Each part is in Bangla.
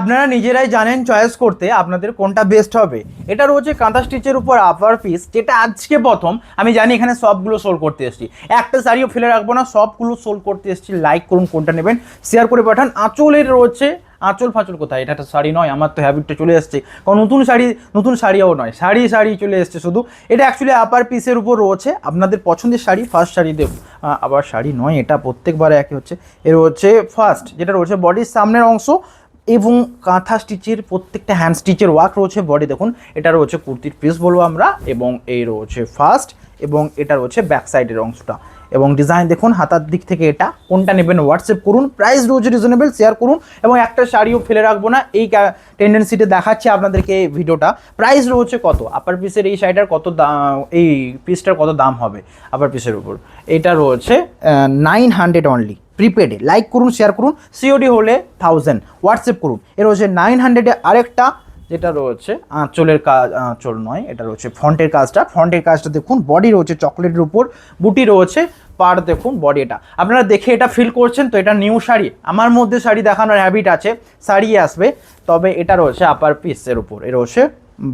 আপনারা নিজেরাই জানেন চয়েস করতে আপনাদের কোনটা বেস্ট হবে। এটা রয়েছে কাঁথা স্টিচের উপর আপার পিস, যেটা আজকে প্রথম। আমি জানি এখানে সবগুলো সোল করতে এসেছি, একটা শাড়িও ফেলে রাখবো না, সবগুলো সোল করতে এসেছি। লাইক করুন, কোনটা নেবেন শেয়ার করে পাঠান। আঁচলের রয়েছে, আঁচল ফাঁচল কোথায়, এটা একটা শাড়ি নয়, আমার তো হ্যাবিটটা চলে এসছে, কারণ নতুন শাড়িও নয়, শাড়ি চলে এসছে শুধু। এটা অ্যাকচুয়ালি আপার পিসের উপর রয়েছে আপনাদের পছন্দের শাড়ি। ফার্স্ট শাড়ি দেব, আবার শাড়ি নয়, এটা প্রত্যেকবার একই হচ্ছে। এর হচ্ছে ফার্স্ট যেটা রয়েছে বডির সামনের অংশ এবং কাঁথা স্টিচের প্রত্যেকটা হ্যান্ড স্টিচের ওয়ার্ক রয়েছে। বডি দেখুন, এটা রয়েছে কুর্তির পিস বলবো আমরা, এবং এই রয়েছে ফার্স্ট, এবং এটা রয়েছে ব্যাক সাইডের অংশটা। এবং ডিজাইন দেখুন হাতার দিক থেকে, এটা কোনটা নেবেন হোয়াটসঅ্যাপ করুন। প্রাইস রয়েছে রিজনেবল, শেয়ার করুন। এবং একটা শাড়িও ফেলে রাখবো না, এই টেন্ডেন্সিতে দেখাচ্ছি আপনাদেরকে এই ভিডিওটা। প্রাইস রয়েছে কত, আপার পিসের এই শাড়িটার কত দাম, এই পিসটার কত দাম হবে আপার পিসের উপর। এটা রয়েছে 900 অনলি, প্রিপেডে। লাইক করুন, শেয়ার করুন। সিওডি হলে 1000, হোয়াটসঅ্যাপ করুন। এর রয়েছে 900-এ আরেকটা, যেটা রয়েছে আঁচলের কাজ, আঁচল নয়, এটা রয়েছে ফ্রন্টের কাজটা। ফ্রন্টের কাজটা দেখুন, বডি রয়েছে চকলেটের উপর, বুটি রয়েছে, পার দেখুন বডি। এটা আপনারা দেখে এটা ফিল করছেন তো এটা নিউ শাড়ি। আমার মধ্যে শাড়ি দেখানোর হ্যাবিট আছে, শাড়ি আসবে। তবে এটা রয়েছে আপার পিসের উপর, এ রয়েছে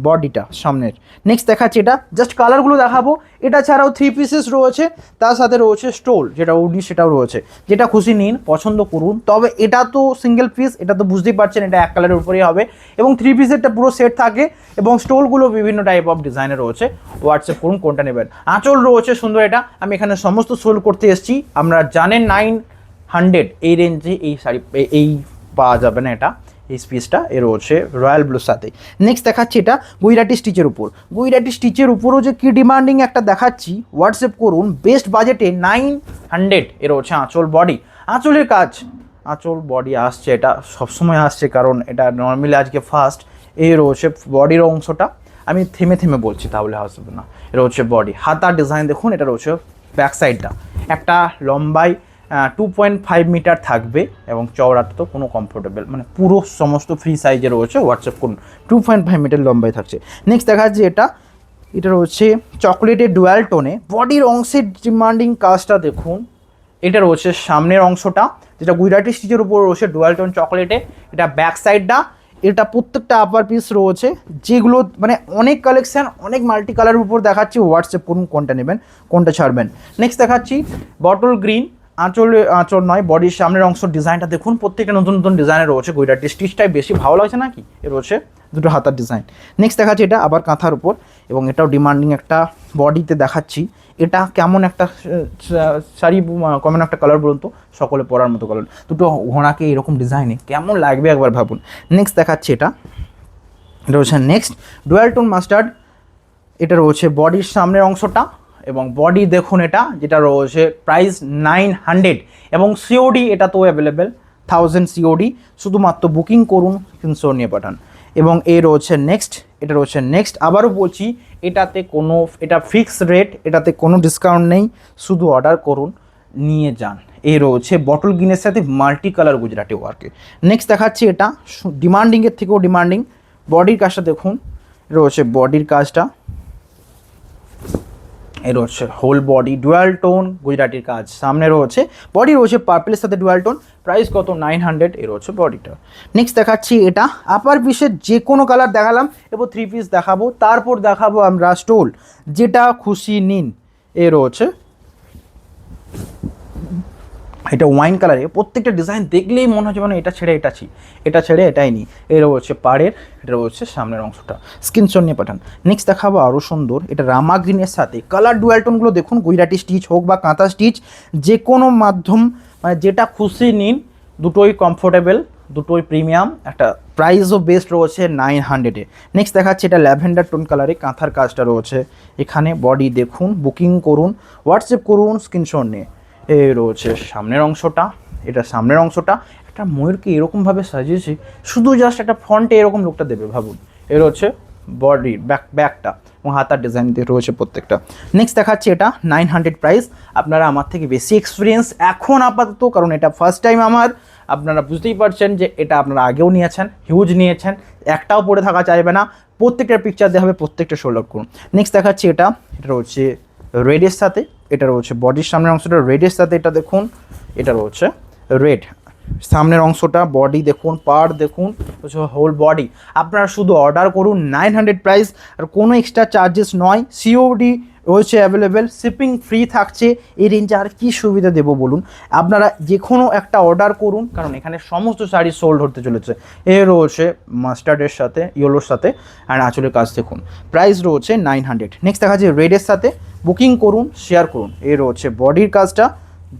বডিটা সামনের। নেক্সট দেখাচ্ছি, এটা জাস্ট কালারগুলো দেখাবো। এটা ছাড়াও 3 পিসেস রয়েছে, তার সাথে রয়েছে স্টোল, যেটা উডি সেটাও রয়েছে। যেটা খুশি নিন, পছন্দ করুন। তবে এটা তো সিঙ্গেল পিস, এটা তো বুঝতেই পারছেন, এটা এক কালারের উপরেই হবে। এবং 3 পিসেরটা পুরো সেট থাকে, এবং স্টোলগুলো বিভিন্ন টাইপ অফ ডিজাইনের রয়েছে। হোয়াটসঅ্যাপ করুন কোনটা নেবেন। আঁচল রয়েছে সুন্দর, এটা আমি এখানে সমস্ত সোল করতে এসেছি। আমরা জানেন 900 এই রেঞ্জে এই শাড়ি এই পাওয়া যাবে না, এটা এই পিসটা। এর রয়েছে রয়্যাল ব্লুর সাথে। নেক্সট দেখাচ্ছি, এটা গুজরাটি স্টিচের উপর। গুজরাটি স্টিচের উপরও যে কি ডিমান্ডিং একটা দেখাচ্ছি, হোয়াটসঅ্যাপ করুন। বেস্ট বাজেটে 900। এর রয়েছে আঁচল, বডি, আঁচলের কাজ, আঁচল বডি আসছে, এটা সবসময় আসছে, কারণ এটা নর্মালি আজকে ফার্স্ট। এই রয়েছে বডির অংশটা, আমি থেমে থেমে বলছি তাহলে আসবে না। এটা হচ্ছে বডি, হাতার ডিজাইন দেখুন। এটা রয়েছে ব্যাক সাইডটা, একটা লম্বাই 2.5 মিটার থাকবে, এবং চওড়াটা তো কোনো কমফোর্টেবল, মানে পুরো সমস্ত ফ্রি সাইজে রয়েছে। হোয়াটসঅ্যাপ করুন, 2.5 মিটার লম্বাই থাকছে। নেক্সট দেখা যাচ্ছে, এটা রয়েছে চকলেটের ডুয়াল টোনে। বডির অংশের ডিমান্ডিং কাজটা দেখুন। এটা রয়েছে সামনের অংশটা, যেটা গুজরাটি স্টিচের উপর রয়েছে ডুয়াল টোন চকলেটে। এটা ব্যাক সাইডটা, এটা প্রত্যেকটা আপার পিস রয়েছে, যেগুলো মানে অনেক কালেকশান, অনেক মাল্টি কালারের উপর দেখাচ্ছি। হোয়াটসঅ্যাপ করুন কোনটা নেবেন, কোনটা ছাড়বেন। নেক্সট দেখাচ্ছি বটল গ্রিন, আঁচল নয়, বডির সামনের অংশ। ডিজাইনটা দেখুন, প্রত্যেকটা নতুন নতুন ডিজাইনের রয়েছে। গুজরাটি স্টিচটাই বেশি ভালো লাগছে নাকি, এ রয়েছে দুটো হাতার ডিজাইন। নেক্সট দেখাচ্ছি, এটা আবার কাঁথার উপর, এবং এটাও ডিমান্ডিং একটা বডিতে দেখাচ্ছি। এটা কেমন একটা শাড়ি, কেমন একটা কালার বলুন তো, সকলে পরার মতো কালার। দুটো ঘোড়াকে এরকম ডিজাইনে কেমন লাগবে একবার ভাবুন। নেক্সট দেখাচ্ছি, এটা রয়েছে নেক্সট ডুয়াল টোন মাস্টার্ড। এটা রয়েছে বডির সামনের অংশটা, এবং বডি দেখুন এটা, যেটা রয়েছে প্রাইস 900, এবং সিওডি এটা তো অ্যাভেলেবেল 1000 সিওডি। শুধুমাত্র বুকিং করুন, স্ক্রিনশট নিয়ে পাঠান। এবং এই রয়েছে নেক্সট, এটা রয়েছে নেক্সট। আবারও বলছি, এটা ফিক্সড রেট, এটাতে কোনো ডিসকাউন্ট নেই, শুধু অর্ডার করুন, নিয়ে যান। এই রয়েছে বটল গ্রিনের সাথে মাল্টি কালার গুজরাটি ওয়ার্কে। নেক্সট দেখাচ্ছি, এটা ডিমান্ডিংয়ের থেকেও ডিমান্ডিং। বডির কাজটা দেখুন, রয়েছে বডির কাজটা, এর হচ্ছে হোল বডি ডুয়াল টোন গুজরাটির কাজ। সামনে রয়েছে বডি, রয়েছে পার্পলের সাথে ডুয়াল টোন। প্রাইস কত, 900। এর হচ্ছে বডিটা। নেক্সট দেখাচ্ছি, এটা আপার পিসের যে কোনো কালার দেখালাম, এবার 3 পিস দেখাবো, তারপর দেখাবো আমরা স্টোল, যেটা খুশি নিন। এর হচ্ছে এটা ওয়াইন কালারে, প্রত্যেকটা ডিজাইন দেখলেই মনে হচ্ছে মানে এটা ছেড়ে এটাই নিই। এর হচ্ছে পাড়ের, এটা হচ্ছে সামনের অংশটা। স্ক্রিনশট নিয়ে পাঠান। নেক্সট দেখাবো আরও সুন্দর, এটা রামা গ্রিনের সাথে কালার ডুয়াল টোনগুলো দেখুন। গুজরাটি স্টিচ হোক বা কাঁথা স্টিচ, যে কোনো মাধ্যম, মানে যেটা খুশি নিন। দুটোই কমফোর্টেবল, দুটোই প্রিমিয়াম। একটা প্রাইসও বেস্ট রয়েছে 900-এ। নেক্সট দেখাচ্ছে, এটা ল্যাভেন্ডার টোন কালারে কাঁথার কাজটা রয়েছে এখানে। বডি দেখুন, বুকিং করুন, হোয়াটসঅ্যাপ করুন স্ক্রিনশট নিয়ে। এই রয়েছে সামনের অংশটা, এটা সামনের অংশটা। একটা ময়ূরকে এরকমভাবে সাজিয়েছি, শুধু জাস্ট একটা ফ্রন্টে এরকম লুকটা দেবে ভাবুন। এর হচ্ছে বডি, ব্যাকটা, এবং হাতার ডিজাইন দিয়ে রয়েছে প্রত্যেকটা। নেক্সট দেখাচ্ছি, এটা 900 প্রাইস। আপনারা আমার থেকে বেশি এক্সপিরিয়েন্স এখন আপাতত, কারণ এটা ফার্স্ট টাইম আমার। আপনারা বুঝতেই পারছেন যে এটা আপনারা আগেও নিয়েছেন, হিউজ নিয়েছেন, একটাও পরে থাকা চাইবে না। প্রত্যেকটার পিকচার দেওয়া হবে, প্রত্যেকটা শোল্ড আউট করুন। নেক্সট দেখাচ্ছি, এটা রয়েছে রেডের সাথে। এটা রয়েছে বডির সামনের অংশটা রেডের সাথে, এটা দেখুন, এটা রয়েছে রেড। সামনের অংশটা, বডি দেখুন, পার্ট দেখুন, হোল বডি। আপনারা শুধু অর্ডার করুন, 900 প্রাইস, আর কোনো এক্সট্রা চার্জেস নয়। সিওডি রয়েছে অ্যাভেলেবেল, শিপিং ফ্রি থাকছে। এই রেঞ্জে আর কী সুবিধা দেবো বলুন? আপনারা যে কোনো একটা অর্ডার করুন, কারণ এখানে সমস্ত শাড়ি সোল্ড হতে চলেছে। এ রয়েছে মাস্টার্ডের সাথে, ইয়েলোর সাথে, আর আঁচলের কাজ দেখুন। প্রাইস রয়েছে 900। নেক্সট দেখা যাচ্ছে রেডের সাথে, বুকিং করুন, শেয়ার করুন। এ রয়েছে বডির কাজটা,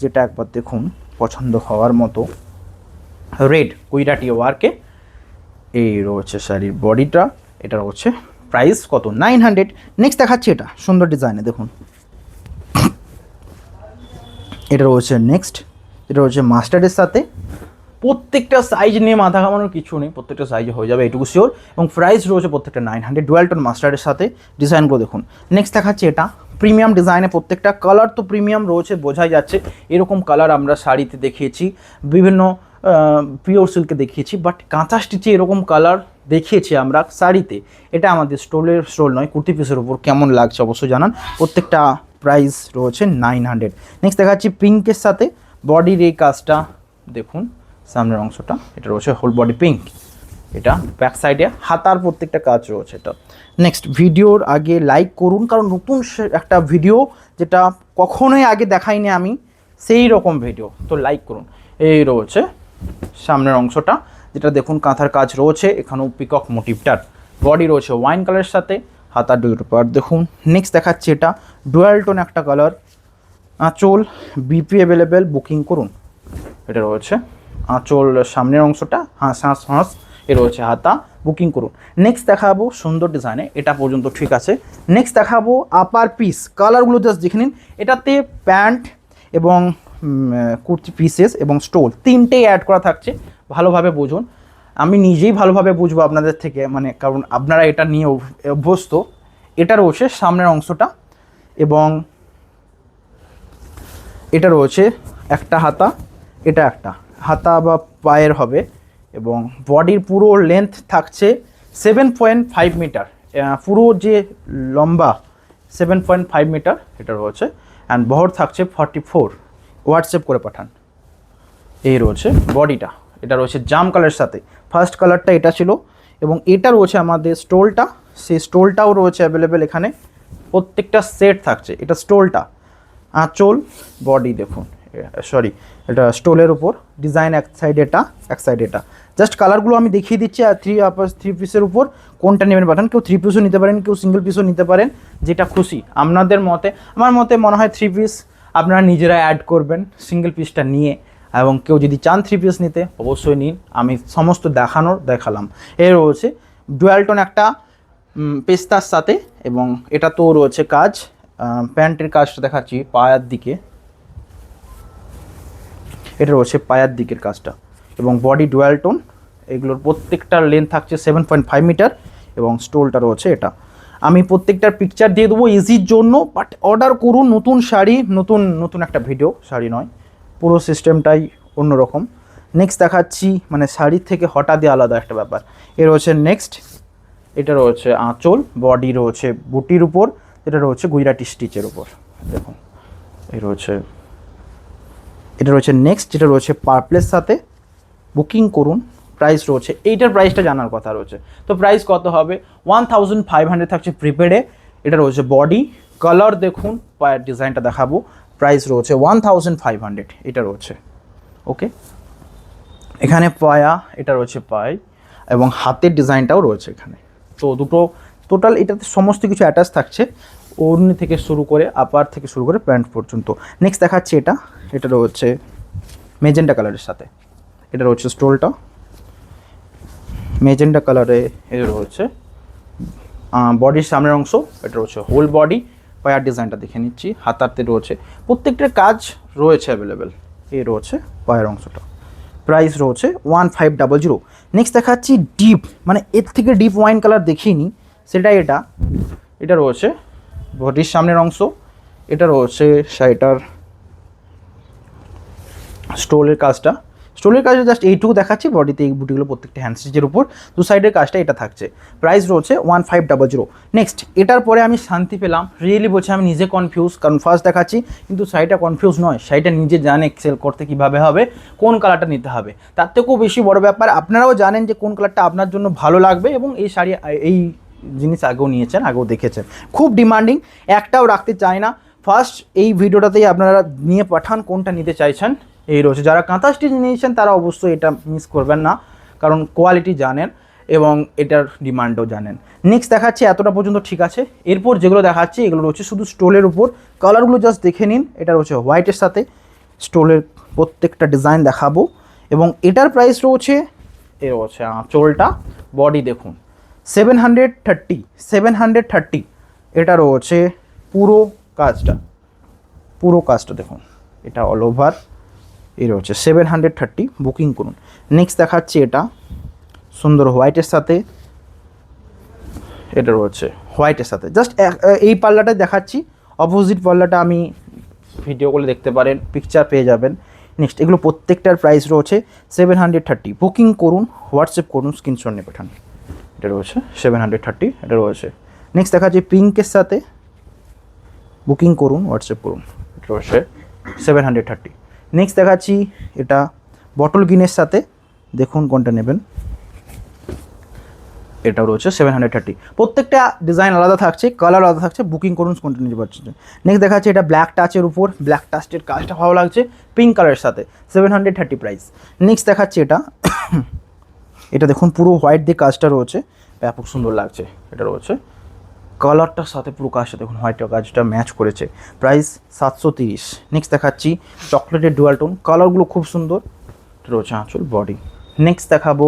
যেটা একবার দেখুন পছন্দ হওয়ার মতো, রেড কুইরাটি ওয়ার্কে। এই রয়েছে শাড়ির বডিটা, এটা রয়েছে প্রাইস কত? 900। নেক্সট দেখাচ্ছি এটা সুন্দর ডিজাইনে, দেখুন এটা রয়েছে নেক্সট, এটা রয়েছে মাস্টার্ডের সাথে। প্রত্যেকটা সাইজ নিয়ে মাথা ঘামানোর কিছু নেই, প্রত্যেকটা সাইজে হয়ে যাবে, এটুকু শিওর। এবং প্রাইস রয়েছে প্রত্যেকটা 900। ডুয়াল টোন মাস্টার্ডের সাথে, ডিজাইনগুলো দেখুন। নেক্সট দেখাচ্ছি এটা প্রিমিয়াম ডিজাইনে, প্রত্যেকটা কালার তো প্রিমিয়াম রয়েছে, বোঝাই যাচ্ছে। এরকম কালার আমরা শাড়িতে দেখিয়েছি, বিভিন্ন পিওর সিল্কে দেখিয়েছি, বাট কাঁথা স্টিচে এরকম কালার দেখিয়েছি আমরা শাড়িতে। এটা আমাদের স্টোল নয়, কুর্তি পিসের উপর কেমন লাগছে অবশ্যই জানান। প্রত্যেকটা প্রাইস রয়েছে 900। নেক্সট দেখাচ্ছি পিঙ্কের সাথে, বডির এই কাজটা দেখুন, সামনের অংশটা, এটা রয়েছে হোল বডি পিঙ্ক। এটা ব্যাক সাইডে হাতার প্রত্যেকটা কাজ রয়েছে এটা। নেক্সট ভিডিওর আগে লাইক করুন, কারণ নতুন একটা ভিডিও যেটা কখনোই আগে দেখাইনি আমি, সেই রকম ভিডিও, তো লাইক করুন। এই রয়েছে সামনের অংশটা, যেটা দেখুন কাঁথার কাজ রয়েছে, এখানেও পিকক মোটিভটার। বডি রয়েছে ওয়াইন কালারের সাথে, হাতার দুটো পার্ট দেখুন। নেক্সট দেখাচ্ছি এটা ডুয়াল টোন একটা কালার, আঁচল বিপি অ্যাভেলেবেল, বুকিং করুন। এটা রয়েছে আঁচল, সামনের অংশটা হাঁস, এ রয়েছে হাতা, বুকিং করুন। নেক্সট দেখাবো সুন্দর ডিজাইনে, এটা পর্যন্ত ঠিক আছে। নেক্সট দেখাবো আপার পিস, কালারগুলো জাস্ট দেখে নিন। এটাতে প্যান্ট এবং কুর্তি পিসেস এবং স্টোল তিনটেই অ্যাড করা থাকছে, ভালোভাবে বুঝুন। আমি নিজেই ভালোভাবে বুঝবো আপনাদের থেকে, মানে কারণ আপনারা এটা নিয়ে অভ্যস্ত। এটা রয়েছে সামনের অংশটা, এবং এটা রয়েছে একটা হাতা, এটা একটা হাতা বা পায়ের হবে, এবং বডির পুরো লেন্থ থাকছে 7.5 মিটার, পুরো যে লম্বা 7.5 মিটার এটা রয়েছে। অ্যান্ড বহর থাকছে 44। হোয়াটসঅ্যাপ করে পাঠান। এই রয়েছে বডিটা, এটা রয়েছে জাম কালারের সাথে, ফার্স্ট কালারটা এটা ছিল, এবং এটা রয়েছে আমাদের স্টোলটা, সেই স্টোলটাও রয়েছে অ্যাভেলেবেল এখানে। প্রত্যেকটা সেট থাকছে, এটা স্টোলটা, আঁচল, বডি দেখুন, সরি এটা স্টোলের উপর ডিজাইন, এক সাইড এটা, এক সাইড এটা। জাস্ট কালারগুলো আমি দেখিয়ে দিচ্ছি। আর থ্রি পিসের উপর কোনটা নেবেন পাঠান, কেউ থ্রি পিসও নিতে পারেন, কেউ সিঙ্গেল পিসও নিতে পারেন, যেটা খুশি আপনাদের মতে। আমার মতে মনে হয় থ্রি পিস আপনারা নিজেরা অ্যাড করবেন সিঙ্গেল পিসটা নিয়ে, এবং কেউ যদি চান থ্রি পিস নিতে অবশ্যই নিন, আমি সমস্ত দেখালাম। এর রয়েছে ডুয়াল টোন একটা পেস্তার সাথে, এবং এটা তো রয়েছে কাজ, প্যান্টের কাজটা দেখাচ্ছি পায়ের দিকে, এটা রয়েছে পায়ের দিকের কাজটা, এবং বডি ডুয়াল টোন। এগুলোর প্রত্যেকটার লেন্থ থাকছে 7.5 মিটার, এবং স্টোলটা রয়েছে এটা। আমি প্রত্যেকটার পিকচার দিয়ে দেবো ইজির জন্য, বাট অর্ডার করুন। নতুন শাড়ি, নতুন একটা ভিডিও, শাড়ি নয়, পুরো সিস্টেমটাই অন্যরকম। নেক্সট দেখাচ্ছি, মানে শাড়ির থেকে হঠাৎই আলাদা একটা ব্যাপার। এ রয়েছে নেক্সট, এটা রয়েছে আঁচল, বডি রয়েছে বুটির উপর, এটা রয়েছে গুজরাটি স্টিচের উপর দেখুন। এই রয়েছে, এটা রয়েছে নেক্সট, যেটা রয়েছে পার্পলের সাথে, বুকিং করুন। প্রাইস রয়েছে, এইটার প্রাইসটা জানার কথা রয়েছে, তো প্রাইস কত হবে? 1500 থাকছে প্রিপেডে। এটা রয়েছে বডি, কালার দেখুন, পায়ের ডিজাইনটা দেখাবো। প্রাইস রয়েছে 1500, এটা রয়েছে। ওকে, এখানে পায়া, এটা রয়েছে পায়ে, এবং হাতের ডিজাইনটাও রয়েছে এখানে। তো দুটো টোটাল এটাতে সমস্ত কিছু অ্যাটাচ থাকছে, ওড়নি থেকে শুরু করে, আপার থেকে শুরু করে প্যান্ট পর্যন্ত। নেক্সট দেখাচ্ছি এটা, এটা রয়েছে মেজেন্টা কালারের সাথে, এটা রয়েছে স্টোলটা মেজেন্টা কালারে, এটা রয়েছে বডির সামনের অংশ, এটা রয়েছে হোল বডি। পায়ার ডিজাইনটা দেখে নিচ্ছি, হাতাতে রয়েছে প্রত্যেকটার কাজ রয়েছে অ্যাভেলেবেল। এই রয়েছে পায়ের অংশটা। প্রাইস রয়েছে 1500। নেক্সট দেখাচ্ছি ডিপ, মানে এর থেকে ডিপ ওয়াইন কালার দেখিনি, সেটা এটা। এটা রয়েছে বডির সামনের অংশ, এটা রয়েছে শাড়িটার স্টোলের কাজটা, স্টোলের কাজটা জাস্ট এইটুকু দেখাচ্ছি, বডিতে এই বুটিগুলো প্রত্যেকটা হ্যান্ড স্টিচের উপর, দু সাইডের কাজটা এটা থাকছে। প্রাইস রয়েছে 1500। নেক্সট এটার পরে আমি শান্তি পেলাম, রিয়েলি বলছি আমি নিজে কনফিউজ, কারণ ফার্স্ট দেখাচ্ছি কিন্তু শাড়িটা কনফিউজ নয়, শাড়িটা নিজে জানে সেল করতে কীভাবে হবে, কোন কালারটা নিতে হবে। তার থেকেও বেশি বড় ব্যাপার আপনারাও জানেন যে কোন কালারটা আপনার জন্য ভালো লাগবে, এবং এই শাড়ি এই জিনিস আগেও নিয়েছেন, আগেও দেখেছেন, খুব ডিমান্ডিং, একটাও রাখতে চায় না। ফার্স্ট এই ভিডিওটাতেই আপনারা নিয়ে পাঠান কোনটা নিতে চাইছেন। এই রয়েছে, যারা কাঁথা স্টিচ নিয়েছেন তারা অবশ্যই এটা মিস করবেন না, কারণ কোয়ালিটি জানেন এবং এটার ডিমান্ডও জানেন। নেক্সট দেখাচ্ছি, এতটা পর্যন্ত ঠিক আছে। এরপর যেগুলো দেখাচ্ছি এগুলো রয়েছে শুধু স্টোলের উপর, কালারগুলো জাস্ট দেখে নিন। এটা রয়েছে হোয়াইটের সাথে স্টোলের প্রত্যেকটা ডিজাইন দেখাবো, এবং এটার প্রাইস রয়েছে, এ রয়েছে আঁচলটা, বডি দেখুন 730। এটা রয়েছে পুরো কাজটা, দেখুন, এটা অল ওভার এই রয়েছে 730, বুকিং করুন। নেক্সট দেখাচ্ছি এটা সুন্দর হোয়াইটের সাথে, এটা রয়েছে হোয়াইটের সাথে, জাস্ট এই পাল্লাটা দেখাচ্ছি, অপোজিট পাল্লাটা আমি ভিডিও করে দেখতে পারেন, পিকচার পেয়ে যাবেন। নেক্সট এগুলো প্রত্যেকটার প্রাইস রয়েছে 730, বুকিং করুন, হোয়াটসঅ্যাপ করুন, স্ক্রিনশট নিয়ে পাঠান। এটা রয়েছে 730, এটা রয়েছে। নেক্সট দেখাচ্ছি পিঙ্কের সাথে, বুকিং করুন, হোয়াটসঅ্যাপ করুন, এটা রয়েছে 730। নেক্সট দেখাচ্ছি এটা বটল গ্রিনের সাথে, দেখুন কোনটা নেবেন, এটা রয়েছে 730। প্রত্যেকটা ডিজাইন আলাদা থাকছে, কালার আলাদা থাকছে, বুকিং করুন, কোনটা নিতে পারছেন। নেক্সট দেখাচ্ছি এটা ব্ল্যাক টাচের উপর, ব্ল্যাক টাচের কাজটা ভালো লাগছে, পিঙ্ক কালারের সাথে 730 প্রাইস। নেক্সট দেখাচ্ছি এটা দেখুন পুরো হোয়াইট দিয়ে কাজটা রয়েছে, ব্যাপক সুন্দর লাগছে। এটা রয়েছে কালারটার সাথে পুরো কাজটা দেখুন, হোয়াইটের কাজটা ম্যাচ করেছে, প্রাইস 730। নেক্সট দেখাচ্ছি চকলেটের ডুয়াল টোন, কালারগুলো খুব সুন্দর, এটা রয়েছে আঁচল, বডি। নেক্সট দেখাবো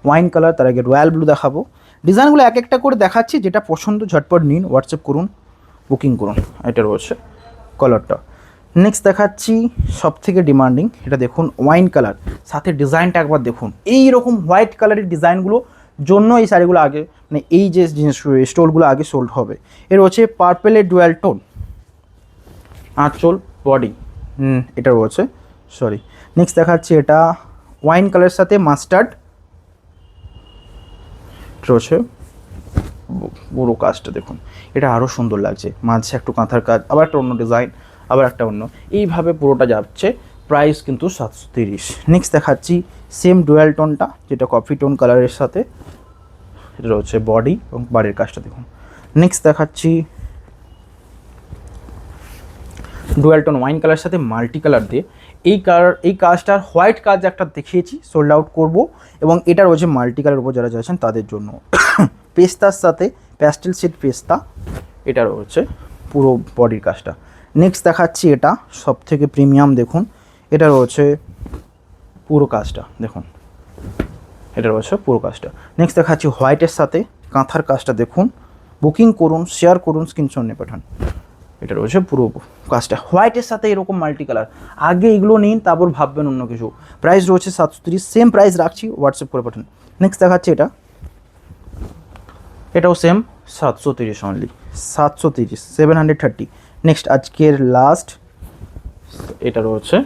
ওয়াইন কালার, তার আগে রয়্যাল ব্লু দেখাবো। ডিজাইনগুলো এক একটা করে দেখাচ্ছি, যেটা পছন্দ ঝটপট নিন, হোয়াটসঅ্যাপ করুন, বুকিং করুন। এটা রয়েছে কালারটা। নেক্সট দেখাচ্ছি সব থেকে ডিমান্ডিং, এটা দেখুন ওয়াইন কালার, সাথে ডিজাইনটা একবার দেখুন, এই রকম হোয়াইট কালারের ডিজাইনগুলো জন্য এই শাড়িগুলো আগে, মানে এই যে জিনিস স্টোলগুলো আগে সোল্ড হবে। এর হচ্ছে পার্পেলের ডুয়াল টোন, আঁচল, বডি, এটা রয়েছে, সরি। নেক্সট দেখাচ্ছি এটা ওয়াইন কালারের সাথে মাস্টার্ড রয়েছে, পুরো কাজটা দেখুন, এটা আরও সুন্দর লাগছে, মাঝে একটু কাঁথার কাজ, আবার একটা অন্য ডিজাইন, আবার একটা অন্য, এইভাবে পুরোটা যাচ্ছে, প্রাইস কিন্তু 730। নেক্সট দেখাচ্ছি সেম ডুয়াল টোনটা, যেটা কফি টোন কালারের সাথে, এটা রয়েছে বডি এবং বাড়ির কাজটা দেখুন। নেক্সট দেখাচ্ছি ডুয়াল টোন ওয়াইন কালারের সাথে মাল্টি কালার দিয়ে, এই কাজটার হোয়াইট কাজ একটা দেখিয়েছি, সোল্ড আউট করবো, এবং এটা রয়েছে মাল্টি কালারের উপর যারা চাইছেন তাদের জন্য। পেস্তার সাথে প্যাস্টেল শেড পেস্তা, এটা রয়েছে পুরো বডির কাজটা। নেক্সট দেখাচ্ছি এটা সব থেকে প্রিমিয়াম, দেখুন এটা রয়েছে পুরো কাজটা দেখুন, এটা রয়েছে পুরো কাজটা। নেক্সট দেখাচ্ছি হোয়াইটের সাথে কাঁথার কাজটা দেখুন, বুকিং করুন, শেয়ার করুন, স্ক্রিনশট নিয়ে পাঠান। এটা রয়েছে পুরো কাজটা হোয়াইটের সাথে এরকম মাল্টি কালার, আগে এগুলো নিন তারপর ভাববেন অন্য কিছু। প্রাইস রয়েছে 730, সেম প্রাইস রাখছি, হোয়াটসঅ্যাপ করে পাঠান। নেক্সট দেখাচ্ছি এটাও সেম 730 অনলি, 730, 730। নেক্সট আজকের লাস্ট, এটা রয়েছে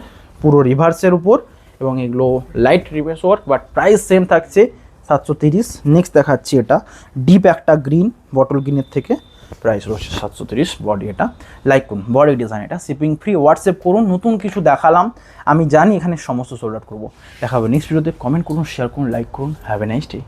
পুরো রিভার্সের উপর, এবং এগুলো light reverse work, but price same থাকছে 730। নেক্সট দেখাচ্ছি এটা ডিপ একটা গ্রিন, বটল গ্রিনের থেকে, প্রাইস রয়েছে 730, বডি এটা লাইক করুন, বডি ডিজাইন, এটা শিপিং ফ্রি, হোয়াটসঅ্যাপ করুন। নতুন কিছু দেখালাম, আমি জানি এখানে সমস্ত সোল্ড আউট করবো, দেখাবো নেক্সট ভিডিওতে। কমেন্ট করুন, শেয়ার করুন, লাইক করুন, হ্যাভ এ নাইস ডে।